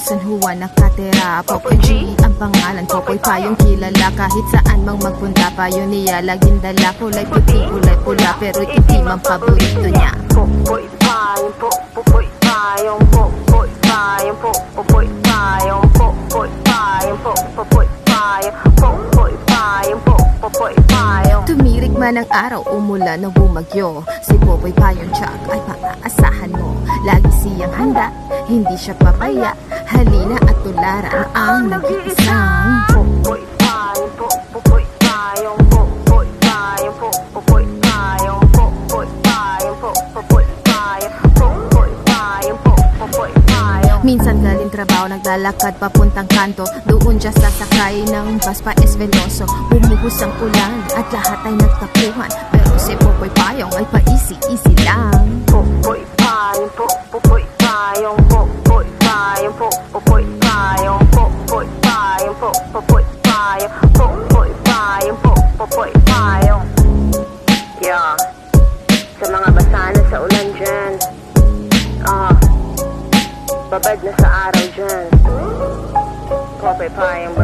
San Juan nakatira. Popoy G ang pangalan, Popoy Payong kilala. Kahit saan mang magpunta pa yun niya laging dala. Kulay puti, kulay pula, pero itim ang paborito niya. Popoy Payong, Popoy Payong, Popoy Payong, Popoy Payong, Popoy Payong, Popoy Payong, Popoy Payong, Popoy Payong. Tumirik man ang araw, umulan o bumagyo, si Popoy Payong Chuck ay maaasahan mo. Lagi siyang handa, hindi siya papaya. Halina at tularan ang nag-iisang Popoy Payong, Popoy Payong, Popoy Payong, Popoy Payong, Popoy Payong, Popoy Payong, Popoy Payong, Popoy Payong. Minsan galing trabaho, naglalakad papuntang kanto. Doon siya sasakay ng bus pa Esveloso. Bumuhos ang ulan at lahat ay nagtapuhan. Pero si Popoy Payong ay pa-easy-easy lang. Popoy Payong, Popoy Payong, Popoy Payong, Popoy Payong, Popoy Payong, Popoy Payong, Popoy Payong, Popoy Payong. Yeah, sa mga basana sa ulan dyan, babad na sa araw dyan. Popoy Payong ba?